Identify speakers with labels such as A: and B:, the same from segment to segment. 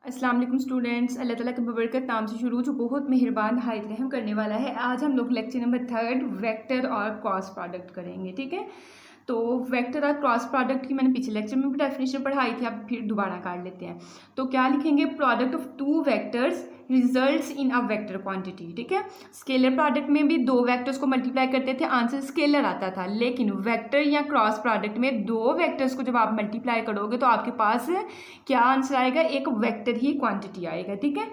A: अस्सलाम वालेकुम स्टूडेंट्स। अल्लाह ताला के बबरकत नाम से शुरू जो बहुत मेहरबान हायत रहम करने वाला है। आज हम लोग लेक्चर नंबर 3 वेक्टर और क्रॉस प्रोडक्ट करेंगे। ठीक है, तो वेक्टर और क्रॉस प्रोडक्ट की मैंने पिछले लेक्चर में भी डेफिनेशन पढ़ाई थी, अब फिर दोबारा कर लेते हैं। तो क्या लिखेंगे? Product of two vectors results in a vector quantity. ठीक है, स्केलर प्रोडक्ट में भी दो वेक्टर्स को मल्टीप्लाई करते थे, आंसर स्केलर आता था, लेकिन वेक्टर या क्रॉस प्रोडक्ट में दो वेक्टर्स को जब आप मल्टीप्लाई करोगे तो आपके पास क्या आंसर आएगा? एक वेक्टर ही क्वांटिटी आएगा। ठीक है,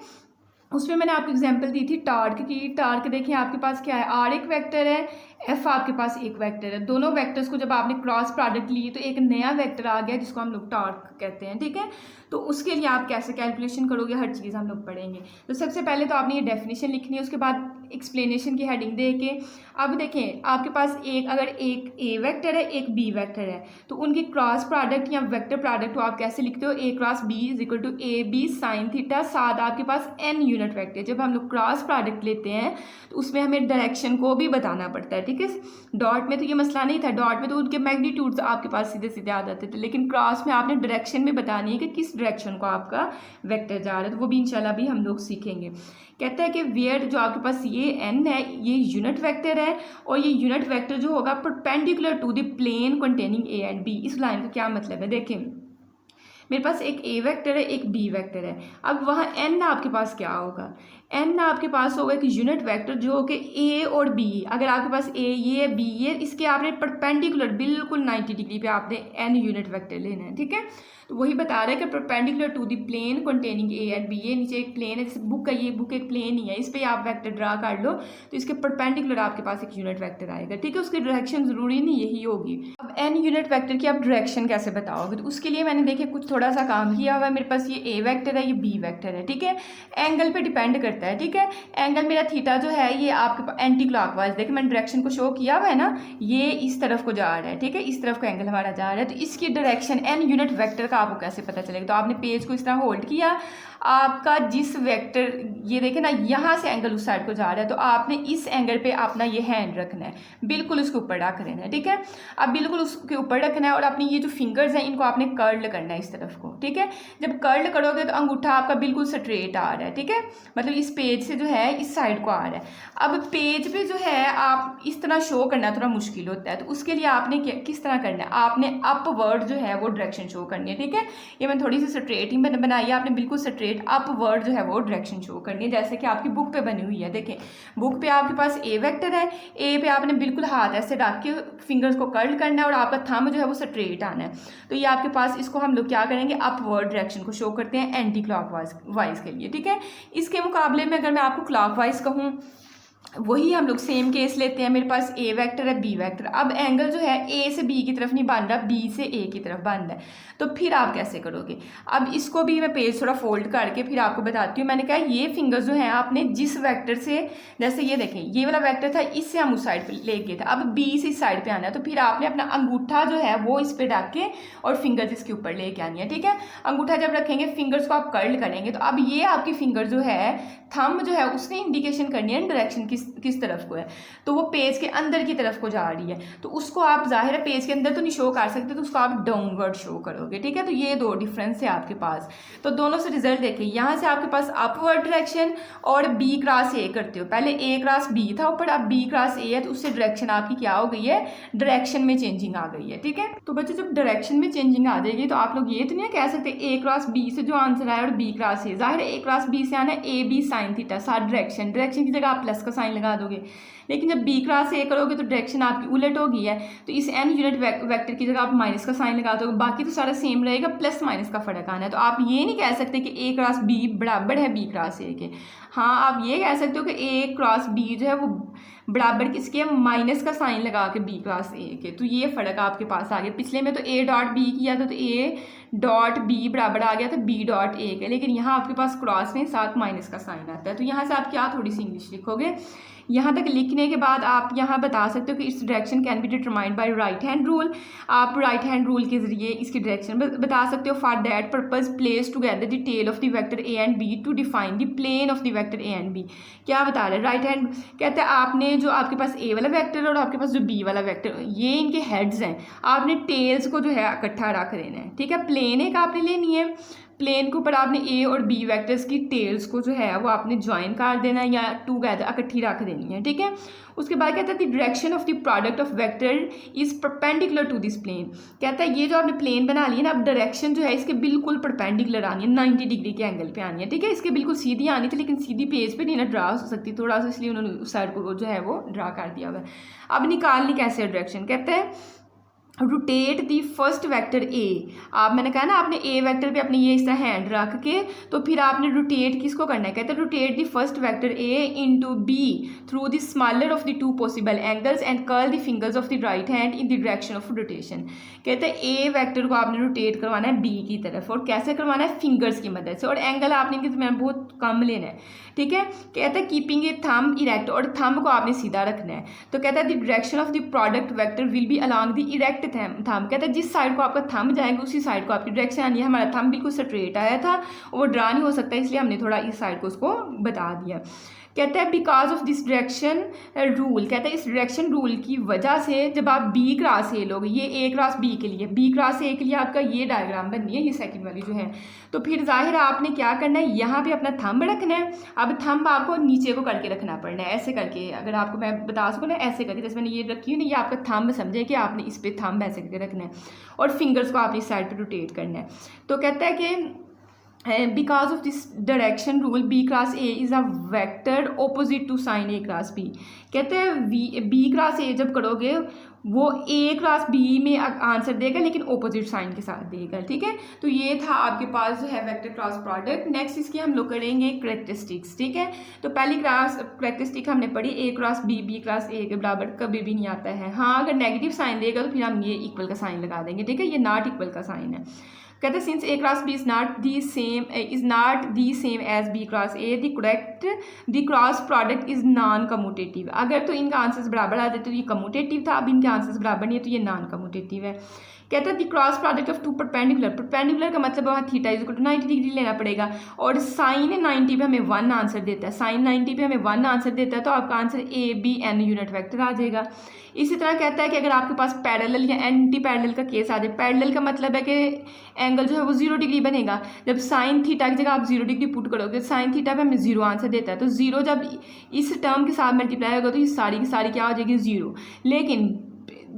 A: उसमें मैंने आपको एग्जांपल दी थी टार्क की। टार्क देखिए आपके पास क्या है, आर एक वेक्टर है, एफ आपके पास एक वेक्टर है। दोनों वेक्टर्स को जब आपने क्रॉस प्रोडक्ट ली तो एक नया वेक्टर आ गया जिसको हम लोग टार्क कहते हैं। ठीक है, तो उसके लिए आप कैसे कैलकुलेशन करोगे, हर चीज़ हम लोग पढ़ेंगे। तो सबसे पहले तो आपने ये डेफिनेशन लिखनी है, उसके बाद एक्सप्लेनेशन की हेडिंग दे के अब देखें आपके पास अगर एक ए वेक्टर है एक बी वेक्टर है तो उनकी क्रॉस प्रोडक्ट या वेक्टर प्रोडक्ट को आप कैसे लिखते हो? A cross B is equal to A B sine theta. साथ आपके पास एन यूनिट वेक्टर। जब हम लोग क्रॉस प्रोडक्ट लेते हैं तो उसमें हमें डायरेक्शन को भी बताना पड़ता है। ठीक है, डॉट में तो ये मसला नहीं था, डॉट में तो उनके मैग्नीट्यूड्स आपके पास सीधे सीधे आ जाते थे, लेकिन क्रॉस में आपने डायरेक्शन भी बतानी है कि किस डायरेक्शन को आपका वेक्टर जा रहा है। तो वो भी इंशाल्लाह भी हम लोग सीखेंगे। कहता है कि वेयर जो आपके पास ये एन है ये यूनिट वेक्टर है और ये यूनिट वेक्टर जो होगा perpendicular to the plane containing A and B. इस लाइन का क्या मतलब है? देखिए मेरे पास एक ए वेक्टर है एक बी वेक्टर है। अब वहाँ एन आपके पास क्या होगा? एन आपके पास होगा एक यूनिट वेक्टर जो कि ए और बी, अगर आपके पास ए ये बी ये, इसके आपने परपेंडिकुलर बिल्कुल 90 डिग्री पे आपने एन यूनिट वेक्टर लेना है। ठीक है, तो वही बता रहा है कि perpendicular to the plane containing A and B. ये नीचे एक प्लेन है, जैसे बुक का ये बुक एक प्लेन ही है, इस पर आप वेक्टर ड्रा कर लो तो इसके परपेंडिकुलर आपके पास एक यूनिट वेक्टर आएगा। ठीक है, उसकी डायरेक्शन जरूरी नहीं यही होगी। अब एन यूनिट वेक्टर की आप डायरेक्शन कैसे बताओगे? तो उसके लिए मैंने देखिए कुछ थोड़ा सा काम किया हुआ है। मेरे पास ये ए वेक्टर है ये बी वेक्टर है। ठीक है, एंगल पे डिपेंड करता है। ठीक है, एंगल मेरा थीटा जो है ये आपके एंटी क्लॉकवाइज, देखिए मैंने डायरेक्शन को शो किया हुआ है ना, ये इस तरफ को जा रहा है। ठीक है, इस तरफ का एंगल हमारा जा रहा है, तो इसकी डायरेक्शन एन यूनिट वेक्टर का आपको कैसे पता चलेगा? तो आपने पेज को इस तरह होल्ड किया, आपका जिस वेक्टर ये देखे ना यहाँ से एंगल उस साइड को जा रहा है तो आपने इस एंगल पे अपना ये हैंड रखना है, बिल्कुल उसके ऊपर रख लेना है। ठीक है, अब बिल्कुल उसके ऊपर रखना है और अपनी ये जो फिंगर्स हैं इनको आपने कर्ल करना है इस तरफ को। ठीक है, जब कर्ल करोगे तो अंगूठा आपका बिल्कुल स्ट्रेट आ रहा है। ठीक है, मतलब इस पेज से जो है इस साइड को आ रहा है। अब पेज पे जो है आप इस तरह शो करना थोड़ा मुश्किल होता है, तो उसके लिए आपने किस तरह करना है? आपने अपवर्ड जो है वो डायरेक्शन शो करनी है। ठीक है, ये मैं थोड़ी सी स्ट्रेट ही बनाई है, आपने बिल्कुल स्ट्रेट अपवर्ड जो है वो डायरेक्शन शो करनी है, जैसे कि आपकी बुक पे बनी हुई है। देखें बुक पे आपके पास ए वेक्टर है, ए पे आपने बिल्कुल हाथ ऐसे रख के फिंगर्स को कर्ल करना है और आपका थंब जो है वो स्ट्रेट आना है। तो ये आपके पास, इसको हम लोग क्या करेंगे? अपवर्ड डायरेक्शन को शो करते हैं एंटी क्लॉकवाइज के लिए। ठीक है, इसके मुकाबले में अगर मैं आपको क्लॉकवाइज कहूँ वही हम लोग सेम केस लेते हैं। मेरे पास ए वेक्टर है बी वेक्टर, अब एंगल जो है ए से बी की तरफ नहीं बन रहा, बी से ए की तरफ बन रहा है, तो फिर आप कैसे करोगे? अब इसको भी मैं पेज थोड़ा फोल्ड करके फिर आपको बताती हूँ। मैंने कहा ये फिंगर्स जो हैं आपने जिस वेक्टर से, जैसे ये देखें ये वाला वेक्टर था, इससे हम उस साइड पर ले गए थे, अब बी से इस साइड पर आना है, तो फिर आपने अपना अंगूठा जो है वो इस पर रख के और फिंगर्स इसके ऊपर लेके आनी है। ठीक है, अंगूठा जब रखेंगे फिंगर्स को आप कर्ल करेंगे तो अब ये आपकी फिंगर जो है थंब जो है उसने इंडिकेशन करनी है डायरेक्शन किस तरफ को है, तो वो पेज के अंदर की तरफ को जा रही है, तो उसको आप जाहिर है पेज के अंदर तो नहीं शो कर सकते, तो उसको आप डाउनवर्ड शो करोगे। ठीक है, तो ये दो डिफरेंस है आपके पास। तो दोनों से रिजल्ट देखिए, यहाँ से आपके पास अपवर्ड डायरेक्शन और बी क्रॉस ए करते हो, पहले ए क्रॉस बी था ऊपर, अब बी क्रॉस ए है, तो उससे डायरेक्शन आपकी क्या हो गई है? डायरेक्शन में चेंजिंग आ गई है। ठीक है, तो बच्चों जब डायरेक्शन में चेंजिंग आ जाएगी तो आप लोग ये तो नहीं कह सकते ए क्रॉस बी से जो आंसर आया और बी क्रॉस ए, जाहिर है ए क्रॉस बी से आना है ए बी साइन थीटा, साथ डायरेक्शन की जगह आप प्लस का साइन लगा दोगे, लेकिन जब बी क्रॉस ए करोगे तो डायरेक्शन आपकी उलट हो गई है, तो इस एन यूनिट वेक्टर की जगह आप माइनस का साइन लगा दोगे, बाकी तो सारा सेम रहेगा, प्लस माइनस का फर्क आना है। तो आप ये नहीं कह सकते कि ए क्रॉस बी बराबर है बी क्रॉस ए के। हाँ, आप ये कह सकते हो कि ए क्रॉस बी जो है वो बराबर किसके? माइनस का साइन लगा के बी क्रॉस ए के, तो ये फ़र्क आपके पास आ गया। पिछले में तो ए डॉट बी किया था तो ए डॉट बी बराबर आ गया था बी डॉट ए के, लेकिन यहाँ आपके पास क्रॉस में साथ माइनस का साइन आता है, तो यहाँ से आप क्या थोड़ी सी इंग्लिश लिखोगे? यहाँ तक लिखने के बाद आप यहाँ बता सकते हो कि इस direction can be determined by right hand rule. आप राइट हैंड रूल के जरिए इसकी डायरेक्शन बता सकते हो। For that purpose place together the tail of the vector A and B to define the plane of the vector A and B. क्या बता रहे हैं? राइट हैंड कहते हैं आपने जो आपके पास ए वाला वेक्टर और आपके पास जो बी वाला वेक्टर, ये इनके हेड्स हैं, आपने टेल्स को जो है इकट्ठा रख देना है। ठीक है, प्लेन एक आपने लेनी है, प्लेन के ऊपर आपने ए और बी वेक्टर्स की टेल्स को जो है वो आपने ज्वाइन कर देना है या टूगेदर इकट्ठी रख देनी है, ठीक है। उसके बाद कहता है the direction of the product of vector is perpendicular to this plane. कहता है ये जो आपने प्लेन बना लिया ना, अब डायरेक्शन जो है इसके बिल्कुल परपेंडिकुलर आनी है, 90 डिग्री के एंगल पे आनी है, ठीक है। इसके बिल्कुल सीधी आनी थी, लेकिन सीधी पेज पे नहीं ना ड्रा हो सकती, थोड़ा सा इसलिए उन्होंने उस साइड को जो है वो ड्रा कर दिया हुआ है। अब निकालनी कैसे डायरेक्शन, कहते हैं rotate the first vector A. आप मैंने कहा ना आपने ए वेक्टर पे अपनी ये इस तरह हैंड रख के तो फिर आपने रोटेट किसको करना है, कहते हैं rotate the first vector A into B through the smaller of the two possible angles and curl the fingers of the right hand in the direction of rotation. कहते हैं ए वेक्टर को आपने रोटेट करवाना है बी की तरफ, और कैसे करवाना है, फिंगर्स की मदद से, और एंगल आपने इनके दरमियान बहुत कम लेना है, ठीक है। कहता है कीपिंग ए थंब इरेक्ट, और थंब को आपने सीधा रखना है। तो कहता है the direction of the product vector will be along the erect thumb. कहता है जिस साइड को आपका थंब जाएगा उसी साइड को आपकी डायरेक्शन आनी है। हमारा थंब बिल्कुल स्ट्रेट आया था, वो ड्रा नहीं हो सकता, इसलिए हमने थोड़ा इस साइड को उसको बता दिया। कहता है because of this direction rule, कहता है इस डायरेक्शन रूल की वजह से जब आप बी क्रॉस ए लोगे, ये ए क्रॉस बी के लिए, बी क्रॉस ए के लिए आपका ये डायग्राम बननी है, ये सेकंड वाली जो है, तो फिर जाहिर है आपने क्या करना है, यहाँ पे अपना थंब रखना है। अब थंब आपको नीचे को करके रखना पड़ना है, ऐसे करके, अगर आपको मैं बता सकूँ ना ऐसे करके, जैसे मैंने ये रखी है ना, ये आपका थंब समझे कि आपने इस पर थंब ऐसे करके रखना है, और फिंगर्स को आपने इस साइड पर रोटेट करना है। तो कहता है कि because of this direction rule B cross A is a vector opposite to sign A cross B. कहते हैं बी क्रॉस ए जब करोगे वो ए क्रॉस बी में आंसर देगा, लेकिन ऑपोजिट साइन के साथ देगा, ठीक है। तो ये था आपके पास जो है वेक्टर क्रॉस प्रोडक्ट। नेक्स्ट इसकी हम लोग करेंगे कैरेक्टरिस्टिक्स, ठीक है। तो पहली क्लास कैरेक्टरिस्टिक हमने पढ़ी ए क्रॉस बी क्रॉस ए के बराबर कभी भी नहीं आता है। हाँ, अगर नेगेटिव साइन देगा तो फिर हम ये इक्वल का साइन लगा देंगे, ठीक है। ये नॉट इक्वल का साइन है। कहते हैं since A cross B is not the same as B cross A the cross product is non commutative. अगर तो इनका आंसर्स बराबर आ जाते तो ये कम्यूटेटिव था, अब इनके आंसर्स बराबर नहीं है तो ये नॉन कम्यूटेटिव है। कहते हैं the cross product of two perpendicular का मतलब वहाँ theta is equal to 90 degree लेना पड़ेगा, और साइन 90 पे हमें 1 आंसर देता है, साइन 90 पे हमें 1 आंसर देता है, तो आपका answer A B N unit vector आ जाएगा। इसी तरह कहता है कि अगर आपके पास पैरेलल या एंटी पैरेलल का केस आ जाए, पैरेलल का मतलब है कि एंगल जो है वो 0 डिग्री बनेगा, जब साइन थीटा की जगह आप 0 डिग्री पुट करोगे, साइन थीटा पे हमें 0 आंसर देता है, तो 0 जब इस टर्म के साथ मल्टीप्लाई होगा तो ये सारी की सारी क्या हो जाएगी 0, लेकिन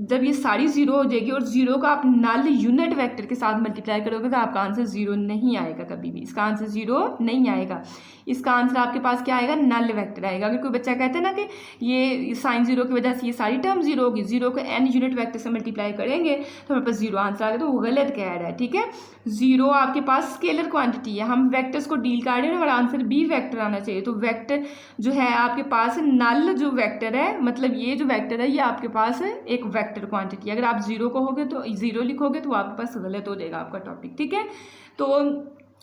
A: जब ये सारी 0 हो जाएगी और 0 का आप नल यूनिट वेक्टर के साथ मल्टीप्लाई करोगे तो आपका आंसर 0 नहीं आएगा, कभी भी इसका आंसर 0 नहीं आएगा। इसका आंसर आपके पास क्या आएगा, नल वेक्टर आएगा। अगर कोई बच्चा कहता है ना कि ये साइन 0 की वजह से ये सारी टर्म 0 होगी, 0 को n यूनिट वेक्टर से मल्टीप्लाई करेंगे तो हमारे पास 0 आंसर आ गया, तो वो गलत कह रहा है, ठीक है। 0 आपके पास स्केलर क्वांटिटी है, हम वेक्टर्स को डील कर रहे हैं, हमारा आंसर बी वेक्टर आना चाहिए। तो वेक्टर जो है आपके पास नल जो वेक्टर है, मतलब ये जो वेक्टर है ये आपके पास एक वेक्टर क्वांटिटी है। अगर आप 0 कहोगे तो 0 लिखोगे तो आपके पास गलत हो जाएगा आपका टॉपिक, ठीक है। तो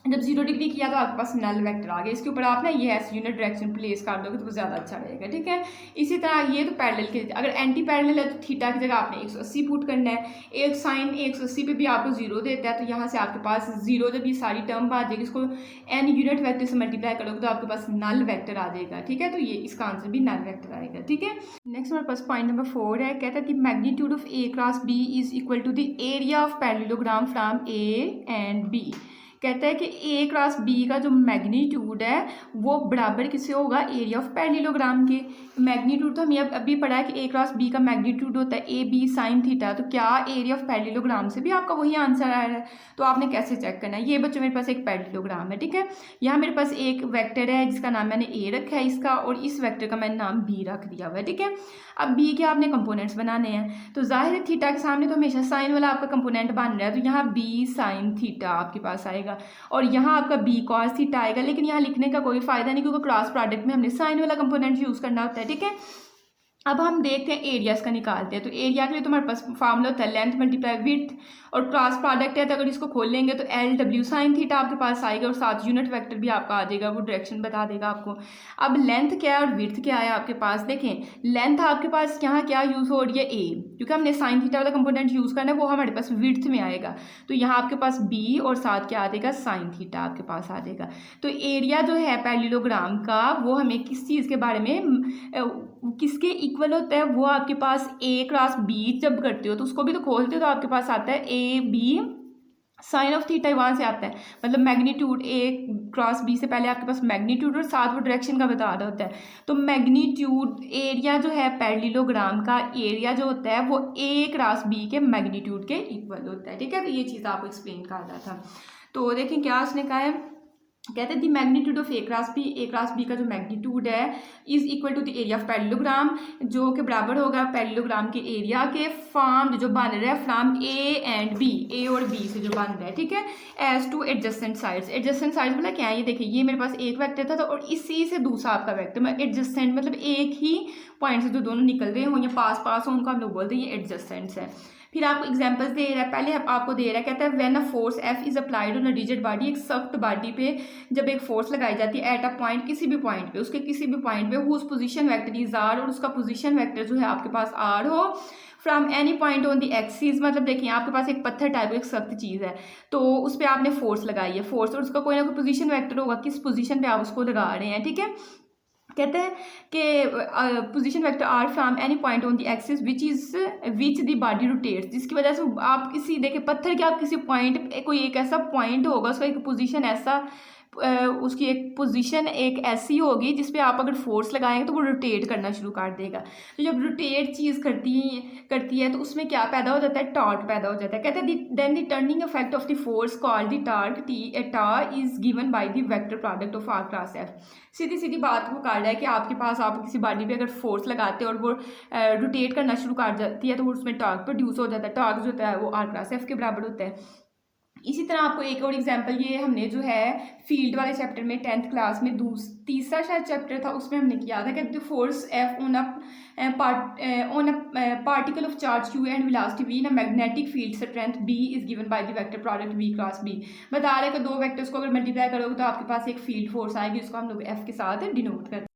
A: जब 0 डिग्री किया तो आपके पास नल वेक्टर आ गया, इसके ऊपर आप ना ये एस यूनिट डायरेक्शन प्लेस कर दोगे तो वो ज़्यादा अच्छा रहेगा, ठीक है। इसी तरह ये तो पैरेलल के, अगर एंटी पैरेलल है तो थीटा की जगह आपने 180 पुट करना है, एक साइन 180 पे भी आपको 0 देता है, तो यहाँ से आपके पास 0 जब ये सारी टर्म आ जाएगी इसको n यूनिट वेक्टर से मल्टीप्लाई करोगे तो आपके पास नल वेक्टर आ जाएगा, ठीक है। तो ये इसका आंसर भी नल वेक्टर आएगा, ठीक है। नेक्स्ट हमारे पास पॉइंट नंबर 4 है, कहता है कि magnitude of A cross B is equal to the area of parallelogram from A and B. कहता है कि ए क्रॉस बी का जो मैग्नीट्यूड है वो बराबर किससे होगा, एरिया ऑफ पैरेललोग्राम के। मैग्नीट्यूड तो हमें अभी पढ़ा है कि ए क्रॉस बी का मैग्नीट्यूड होता है ए बी साइन थीटा, तो क्या एरिया ऑफ पैरेललोग्राम से भी आपका वही आंसर आ रहा है। तो आपने कैसे चेक करना है, ये बच्चों मेरे पास एक पैरेललोग्राम है, ठीक है। यहाँ मेरे पास एक वेक्टर है जिसका नाम मैंने ए रखा है इसका, और इस वेक्टर का मैंने नाम बी रख दिया हुआ है, ठीक है। अब बी के आपने कंपोनेंट्स बनाने हैं, तो जाहिर है थीटा के सामने तो हमेशा साइन वाला आपका कंपोनेंट बन रहा है, तो यहाँ बी साइन थीटा आपके पास आएगा, और यहाँ आपका बी कॉस थीटा आएगा। लेकिन यहाँ लिखने का कोई फायदा नहीं क्योंकि क्रॉस प्रोडक्ट में हमने साइन वाला कंपोनेंट यूज़ करना होता है, ठीक है। अब हम देखते हैं एरियाज का निकालते हैं। तो एरिया के लिए तो हमारे पास फार्मूला होता है लेंथ मल्टीप्लाई विड्थ, और क्रॉस प्रोडक्ट है तो अगर इसको खोल लेंगे तो एल डब्ल्यू साइन थीटा आपके पास आएगा, और साथ यूनिट वेक्टर भी आपका आ जाएगा, वो डायरेक्शन बता देगा आपको। अब लेंथ क्या है और विड्थ क्या है आपके पास, देखें लेंथ आपके पास यहाँ क्या यूज़ हो रही है ए, क्योंकि हमने साइन थीटा वाला कंपोनेंट यूज़ करना है, वो हमारे पास विड्थ में आएगा, तो यहाँ आपके पास बी और साथ क्या आ जाएगा साइन थीटा आपके पास आ जाएगा। तो एरिया जो है पैरेललोग्राम का वो हमें किस चीज़ के बारे में किसके इक्वल होता है, वो आपके पास ए क्रॉस बी जब करते हो तो उसको भी तो खोलते हो तो आपके पास आता है A B sine of theta वहाँ से आता है, मतलब मैग्नीट्यूड ए क्रॉस बी से पहले आपके पास मैग्नीट्यूड और साथ वो डायरेक्शन का बता रहा होता है। तो मैग्नीट्यूड एरिया जो है पैरेललोग्राम का एरिया जो होता है वो ए क्रॉस बी के मैग्नीट्यूड के इक्वल होता है, ठीक है। तो ये चीज़ आपको एक्सप्लेन कर रहा था। तो देखें क्या उसने कहा है, कहते हैं the magnitude of A cross B का जो मैग्नीट्यूड है is equal to the area of parallelogram, जो कि बराबर होगा पैरेललोग्राम के एरिया के फॉर्म जो बन रहा है from A and B, A और बी से जो बन रहा है, ठीक है, as two adjacent sides. Adjacent sides मतलब क्या है, ये देखिए ये मेरे पास एक वेक्टर था तो और इसी से दूसरा आपका वेक्टर, मैं एडजेसेंट मतलब एक ही पॉइंट से जो दोनों निकल रहे हों या पास पास हो उनको हम लोग बोलते हैं ये एडजेसेंट्स है। फिर आपको एग्जांपल्स दे रहा है, पहले आपको दे रहा है, कहता है when a force F is applied on a rigid body, एक सख्त बॉडी पे जब एक फोर्स लगाई जाती है एट अ पॉइंट, किसी भी पॉइंट पे, उसके किसी भी पॉइंट पे whose position vector is R, और उसका पोजीशन वेक्टर जो है आपके पास आर हो, from any point on the axis, मतलब देखिए आपके पास एक पत्थर टाइप एक सख्त चीज़ है तो उस पर आपने फोर्स लगाई है, फोर्स, और उसका कोई ना कोई पोजीशन वेक्टर होगा किस पोजीशन पे आप उसको लगा रहे हैं, ठीक है। कहते हैं कि position vector R from any point on the axis which the body rotates, जिसकी वजह से आप किसी देखिए पत्थर के आप किसी पॉइंट कोई एक ऐसा पॉइंट होगा उसका एक पोजीशन ऐसा उसकी एक पोजीशन एक ऐसी होगी जिस पे आप अगर फोर्स लगाएंगे तो वो रोटेट करना शुरू कर देगा। तो जब रोटेट चीज़ करती है तो उसमें क्या पैदा हो जाता है, टॉर्क पैदा हो जाता है। कहते हैं then the turning effect of the force called the torque tau is given by the vector product of R cross F. सीधी सीधी बात वो कर रहा है कि आपके पास आप किसी बॉडी पे अगर फोर्स लगाते हैं और वो रोटेट करना शुरू कर जाती है तो उसमें टॉर्क प्रोड्यूस हो जाता है, टॉर्क जो होता है वो आर क्रॉस एफ के बराबर होता है। इसी तरह आपको एक और एग्जांपल, ये हमने जो है फील्ड वाले चैप्टर में 10th क्लास में तीसरा शायद चैप्टर था उसमें हमने किया था कि the force F on a particle of charge q and velocity v in a magnetic field strength b is given by the vector product v cross b। बता रहे हैं कि दो वेक्टर्स को अगर मल्टीप्लाई करोगे तो आपके पास एक फील्ड फोर्स आएगी, उसको हम लोग f के साथ डिनोट करते हैं।